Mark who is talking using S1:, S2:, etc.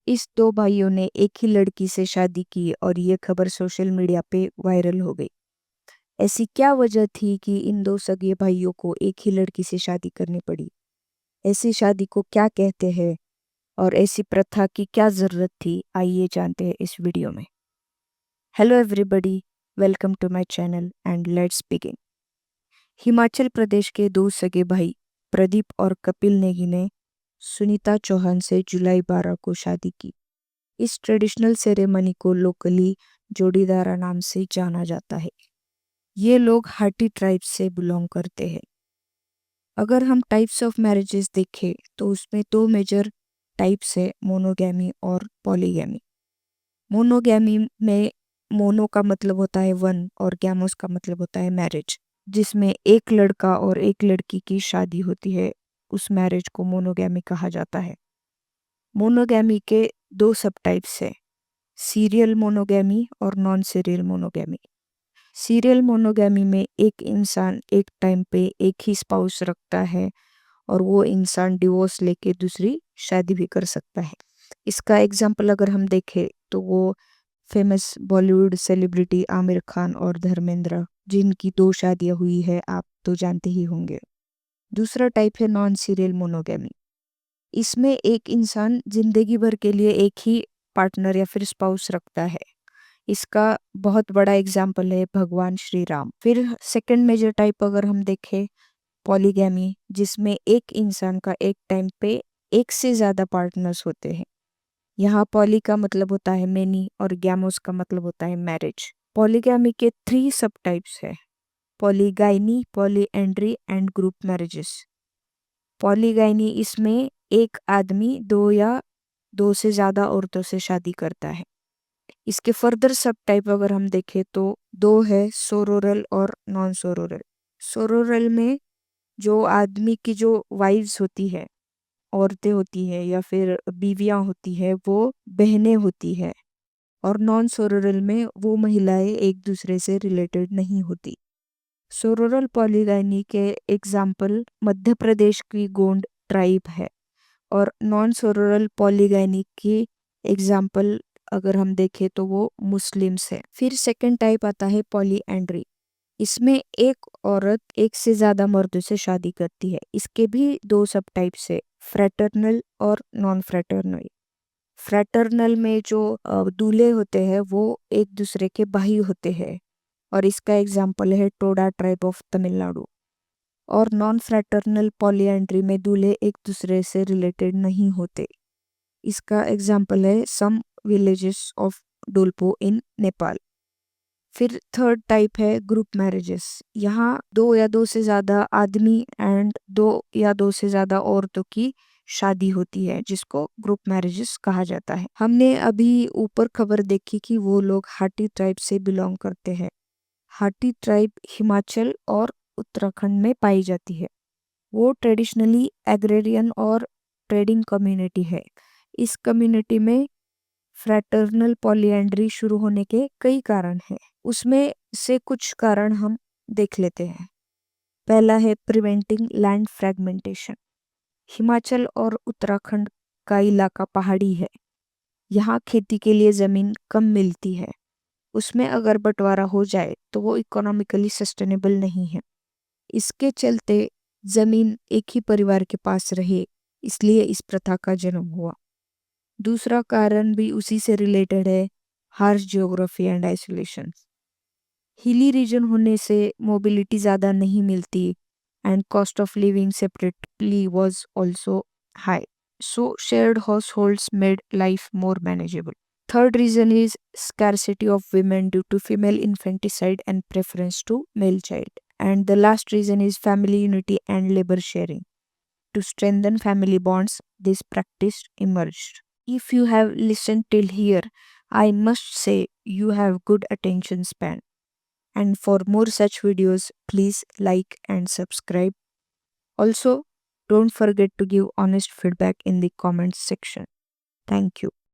S1: इस दो भाइयों ने एक ही लड़की से शादी की और ये खबर सोशल मीडिया पे वायरल हो गई। ऐसी क्या वजह थी कि इन दो सगे भाइयों को एक ही लड़की से शादी करनी पड़ी? ऐसी शादी को क्या कहते हैं और ऐसी प्रथा की क्या जरूरत थी? आइए जानते हैं इस वीडियो में। Hello everybody, welcome to my channel and let's begin. Himachal Pradesh के दो सगे भाई प्रदीप और कपिल नेगी ने सुनीता चौहान से जुलाई 12 को शादी की। इस ट्रेडिशनल सेरेमनी को लोकली जोड़ीदारा नाम से जाना जाता है। ये लोग हाटी ट्राइब से बिलोंग करते हैं। अगर हम टाइप्स ऑफ मैरिजेस देखें तो उसमें दो मेजर टाइप्स है, मोनोगैमी और पॉलीगैमी। मोनोगैमी में मोनो का मतलब होता है वन और गैमोस का मतलब होता है मैरिज, जिसमें एक लड़का और एक लड़की की शादी होती है। उस मैरिज को मोनोगैमी कहा जाता है। मोनोगैमी के दो सब टाइप्स है, सीरियल मोनोगैमी और non serial monogamy. Serial monogamy में एक इंसान एक टाइम पे एक ही स्पाउस रखता है और वो इंसान डिवोर्स लेके दूसरी शादी भी कर सकता है। इसका एग्जाम्पल अगर हम देखें तो वो फेमस बॉलीवुड सेलिब्रिटी आमिर खान और धर्मेंद्र, जिनकी दो शादियां हुई है, आप तो जानते ही होंगे। दूसरा टाइप है नॉन सीरियल मोनोगैमी। इसमें एक इंसान जिंदगी भर के लिए एक ही पार्टनर या फिर स्पाउस रखता है। इसका बहुत बड़ा एग्जाम्पल है भगवान श्री राम। फिर सेकंड मेजर टाइप अगर हम देखें, पॉलीगैमी, जिसमें एक इंसान का एक टाइम पे एक से ज्यादा पार्टनर्स होते हैं। यहाँ पॉली का मतलब होता है मेनी और गैमोस का मतलब होता है मैरिज। पॉलीगैमी के थ्री सब टाइप्स है, polygyny, polyandry and group marriages. Polygyny, इसमें एक आदमी दो या दो से ज्यादा औरतों से शादी करता है। इसके फर्दर सब टाइप अगर हम देखें तो दो है, सोरोरल और नॉन सोरोरल। सोरोरल में जो आदमी की जो वाइव्स होती है, औरतें होती है या फिर बीवियां होती है, वो बहनें होती है। और नॉन सोरोरल में वो महिलाएं एक दूसरे से रिलेटेड नहीं होती। सोरोरल पॉलीगाइनी के एग्जाम्पल मध्य प्रदेश की गोंड ट्राइब है और नॉन सोरोरल पॉलीगाइनी की एग्जाम्पल अगर हम देखें तो वो मुस्लिम्स है। फिर सेकंड टाइप आता है पॉलीएंड्री। इसमें एक औरत एक से ज्यादा मर्दों से शादी करती है। इसके भी दो सब टाइप्स है, फ्रैटर्नल और नॉन फ्रैटर्नल। फ्रैटर्नल में जो दूल्हे होते हैं वो एक दूसरे के भाई होते हैं और इसका एग्जाम्पल है टोडा ट्राइब ऑफ तमिलनाडु। और नॉन फ्रैटर्नल पॉलीएंड्री में दूल्हे एक दूसरे से रिलेटेड नहीं होते। इसका एग्जाम्पल है सम विलेजेस ऑफ डोल्पो इन नेपाल। फिर थर्ड टाइप है ग्रुप मैरिजेस। यहाँ दो या दो से ज्यादा आदमी एंड दो या दो से ज्यादा औरतों की शादी होती है, जिसको ग्रुप मैरिजेस कहा जाता है। हमने अभी ऊपर खबर देखी कि वो लोग हाटी ट्राइब से बिलोंग करते हैं। हाटी ट्राइब हिमाचल और उत्तराखंड में पाई जाती है। वो ट्रेडिशनली एग्रेरियन और ट्रेडिंग कम्युनिटी है। इस कम्युनिटी में फ्रैटर्नल पॉलीएंड्री शुरू होने के कई कारण हैं। उसमें से कुछ कारण हम देख लेते हैं। पहला है प्रिवेंटिंग लैंड फ्रैगमेंटेशन। हिमाचल और उत्तराखंड का इलाका पहाड़ी है। यहाँ खेती के लिए जमीन कम मिलती है। उसमें अगर बंटवारा हो जाए तो वो इकोनॉमिकली सस्टेनेबल नहीं है। इसके चलते जमीन एक ही परिवार के पास रहे, इसलिए इस प्रथा का जन्म हुआ। दूसरा कारण भी उसी से रिलेटेड है, harsh geography and isolation. Hilly region होने से मोबिलिटी ज़्यादा नहीं मिलती and cost of living separately was also high, so shared households made life more manageable. Third reason is scarcity of women due to female infanticide and preference to male child. And the last reason is family unity and labor sharing. To strengthen family bonds, this practice emerged. If you have listened till here, I must say you have good attention span. And for more such videos, please like and subscribe. Also, don't forget to give honest feedback in the comments section. Thank you.